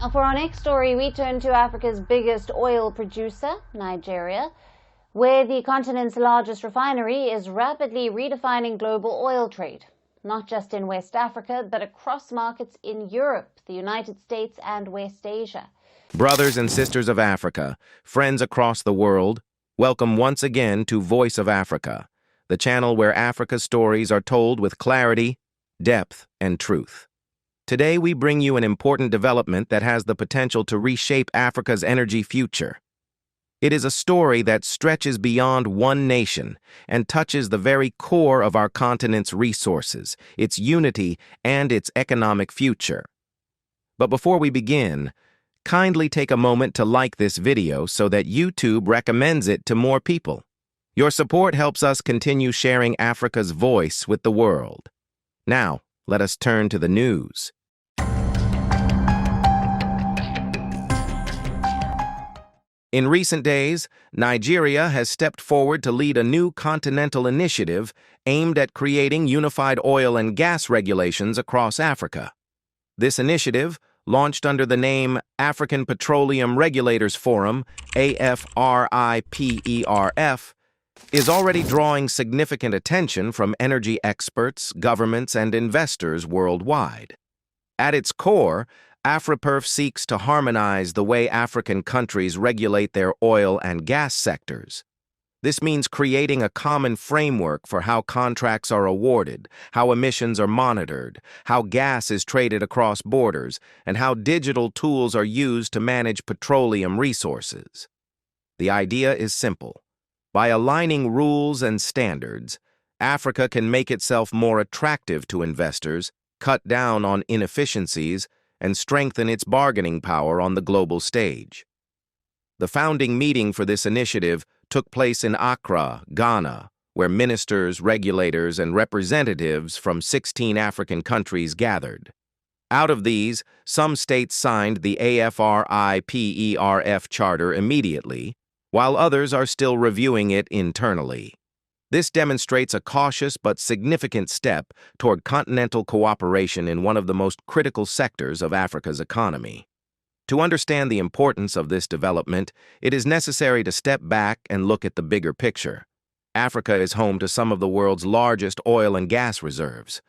Now for our next story, we turn to Africa's biggest oil producer, Nigeria, where the continent's largest refinery is rapidly redefining global oil trade, not just in West Africa, but across markets in Europe, the United States, and West Asia. Brothers and sisters of Africa, friends across the world, welcome once again to Voice of Africa, the channel where Africa's stories are told with clarity, depth, and truth. Today we bring you an important development that has the potential to reshape Africa's energy future. It is a story that stretches beyond one nation and touches the very core of our continent's resources, its unity, and its economic future. But before we begin, kindly take a moment to like this video so that YouTube recommends it to more people. Your support helps us continue sharing Africa's voice with the world. Now, let us turn to the news. In recent days, Nigeria has stepped forward to lead a new continental initiative aimed at creating unified oil and gas regulations across Africa. This initiative, launched under the name African Petroleum Regulators Forum, AFRIPERF, is already drawing significant attention from energy experts, governments, and investors worldwide. At its core, AFRIPERF seeks to harmonize the way African countries regulate their oil and gas sectors. This means creating a common framework for how contracts are awarded, how emissions are monitored, how gas is traded across borders, and how digital tools are used to manage petroleum resources. The idea is simple. By aligning rules and standards, Africa can make itself more attractive to investors, cut down on inefficiencies, and strengthen its bargaining power on the global stage. The founding meeting for this initiative took place in Accra, Ghana, where ministers, regulators, and representatives from 16 African countries gathered. Out of these, some states signed the AFRIPERF Charter immediately, while others are still reviewing it internally. This demonstrates a cautious but significant step toward continental cooperation in one of the most critical sectors of Africa's economy. To understand the importance of this development, it is necessary to step back and look at the bigger picture. Africa is home to some of the world's largest oil and gas reserves.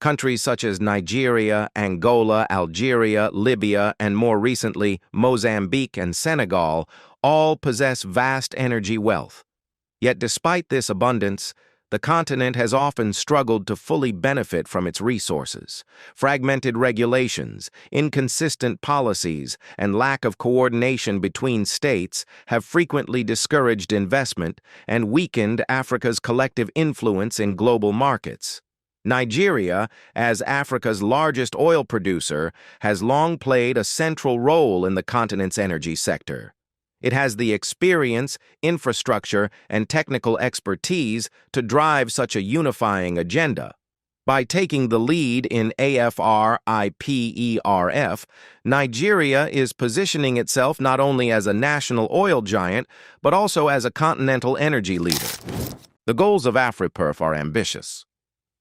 Countries such as Nigeria, Angola, Algeria, Libya, and more recently, Mozambique and Senegal all possess vast energy wealth. Yet despite this abundance, the continent has often struggled to fully benefit from its resources. Fragmented regulations, inconsistent policies, and lack of coordination between states have frequently discouraged investment and weakened Africa's collective influence in global markets. Nigeria, as Africa's largest oil producer, has long played a central role in the continent's energy sector. It has the experience, infrastructure, and technical expertise to drive such a unifying agenda. By taking the lead in AFRIPERF, Nigeria is positioning itself not only as a national oil giant, but also as a continental energy leader. The goals of AFRIPERF are ambitious.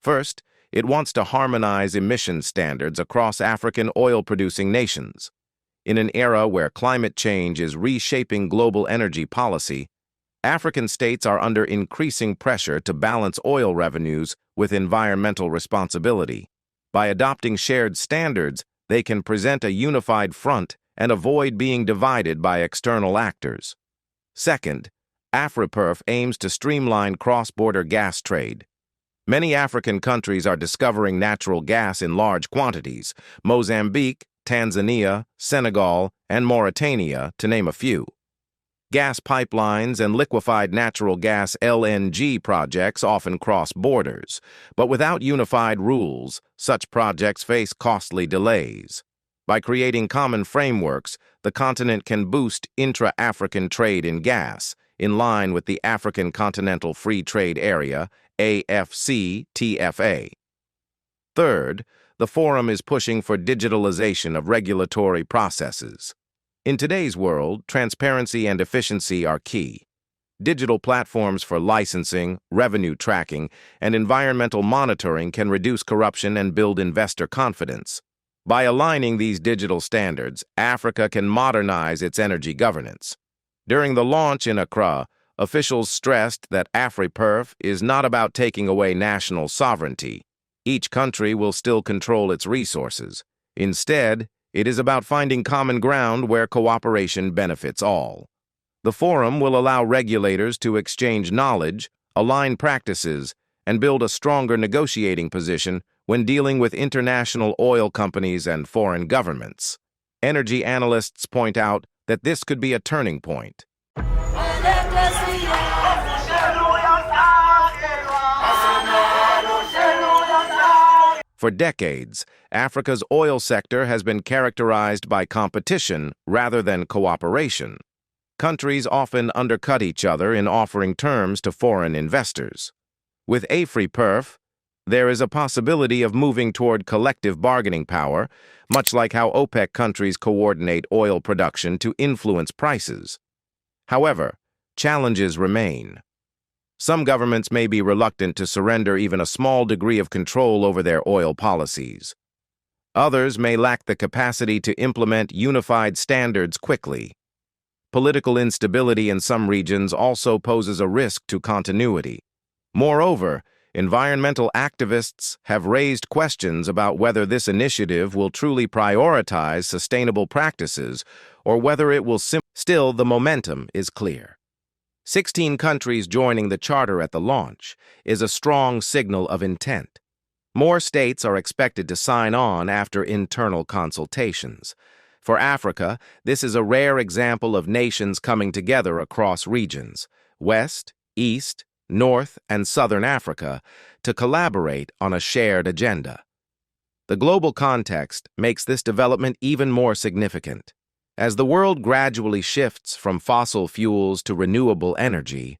First, it wants to harmonize emission standards across African oil-producing nations. In an era where climate change is reshaping global energy policy, African states are under increasing pressure to balance oil revenues with environmental responsibility. By adopting shared standards, they can present a unified front and avoid being divided by external actors. Second, AFRIPERF aims to streamline cross-border gas trade. Many African countries are discovering natural gas in large quantities. Mozambique, Tanzania, Senegal, and Mauritania, to name a few. Gas pipelines and liquefied natural gas (LNG) projects often cross borders, but without unified rules, such projects face costly delays. By creating common frameworks, the continent can boost intra-African trade in gas, in line with the African Continental Free Trade Area, AFCTFA. Third, the forum is pushing for digitalization of regulatory processes. In today's world, transparency and efficiency are key. Digital platforms for licensing, revenue tracking, and environmental monitoring can reduce corruption and build investor confidence. By aligning these digital standards, Africa can modernize its energy governance. During the launch in Accra, officials stressed that AFRIPERF is not about taking away national sovereignty. Each country will still control its resources. Instead, it is about finding common ground where cooperation benefits all. The forum will allow regulators to exchange knowledge, align practices, and build a stronger negotiating position when dealing with international oil companies and foreign governments. Energy analysts point out that this could be a turning point. For decades, Africa's oil sector has been characterized by competition rather than cooperation. Countries often undercut each other in offering terms to foreign investors. With AFRIPERF, there is a possibility of moving toward collective bargaining power, much like how OPEC countries coordinate oil production to influence prices. However, challenges remain. Some governments may be reluctant to surrender even a small degree of control over their oil policies. Others may lack the capacity to implement unified standards quickly. Political instability in some regions also poses a risk to continuity. Moreover, environmental activists have raised questions about whether this initiative will truly prioritize sustainable practices or whether it will Still, the momentum is clear. 16 countries joining the charter at the launch is a strong signal of intent. More states are expected to sign on after internal consultations. For Africa, this is a rare example of nations coming together across regions, West, East, North, and Southern Africa, to collaborate on a shared agenda. The global context makes this development even more significant. As the world gradually shifts from fossil fuels to renewable energy,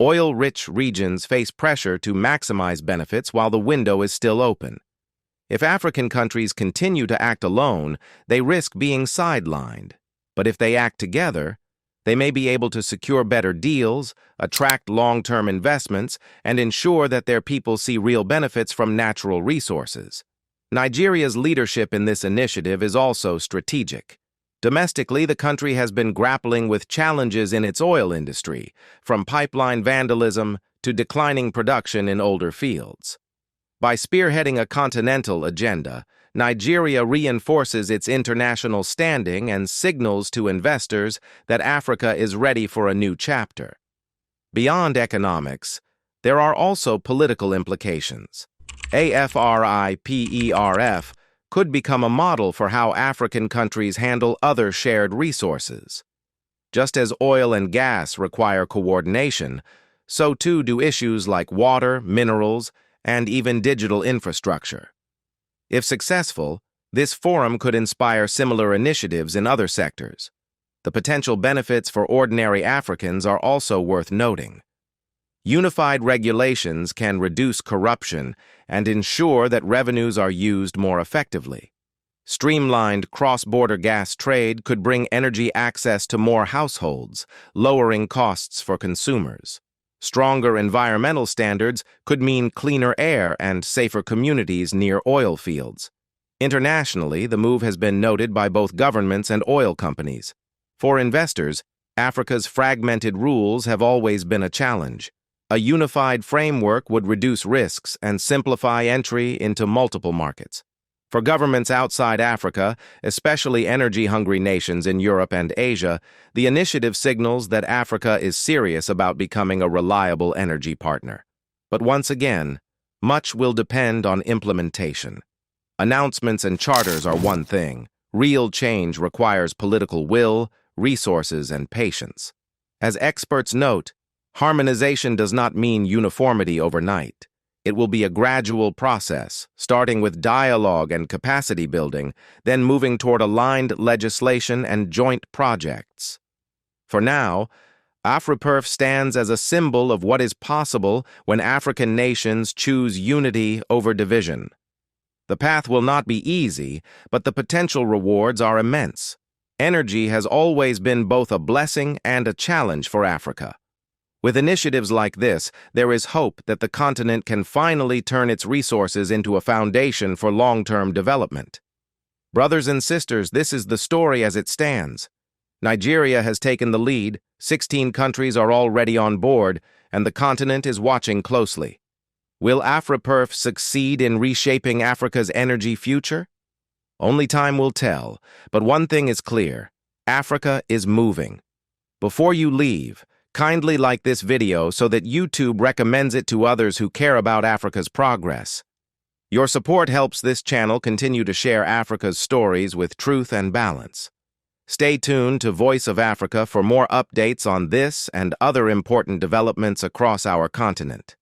oil-rich regions face pressure to maximize benefits while the window is still open. If African countries continue to act alone, they risk being sidelined. But if they act together, they may be able to secure better deals, attract long-term investments, and ensure that their people see real benefits from natural resources. Nigeria's leadership in this initiative is also strategic. Domestically, the country has been grappling with challenges in its oil industry, from pipeline vandalism to declining production in older fields. By spearheading a continental agenda, Nigeria reinforces its international standing and signals to investors that Africa is ready for a new chapter. Beyond economics, there are also political implications. AFRIPERF could become a model for how African countries handle other shared resources. Just as oil and gas require coordination, so too do issues like water, minerals, and even digital infrastructure. If successful, this forum could inspire similar initiatives in other sectors. The potential benefits for ordinary Africans are also worth noting. Unified regulations can reduce corruption and ensure that revenues are used more effectively. Streamlined cross-border gas trade could bring energy access to more households, lowering costs for consumers. Stronger environmental standards could mean cleaner air and safer communities near oil fields. Internationally, the move has been noted by both governments and oil companies. For investors, Africa's fragmented rules have always been a challenge. A unified framework would reduce risks and simplify entry into multiple markets. For governments outside Africa, especially energy-hungry nations in Europe and Asia, the initiative signals that Africa is serious about becoming a reliable energy partner. But once again, much will depend on implementation. Announcements and charters are one thing. Real change requires political will, resources, and patience. As experts note, harmonization does not mean uniformity overnight. It will be a gradual process, starting with dialogue and capacity building, then moving toward aligned legislation and joint projects. For now, AFRIPERF stands as a symbol of what is possible when African nations choose unity over division. The path will not be easy, but the potential rewards are immense. Energy has always been both a blessing and a challenge for Africa. With initiatives like this, there is hope that the continent can finally turn its resources into a foundation for long-term development. Brothers and sisters, this is the story as it stands. Nigeria has taken the lead, 16 countries are already on board, and the continent is watching closely. Will AFRIPERF succeed in reshaping Africa's energy future? Only time will tell, but one thing is clear: Africa is moving. Before you leave, kindly like this video so that YouTube recommends it to others who care about Africa's progress. Your support helps this channel continue to share Africa's stories with truth and balance. Stay tuned to Voice of Africa for more updates on this and other important developments across our continent.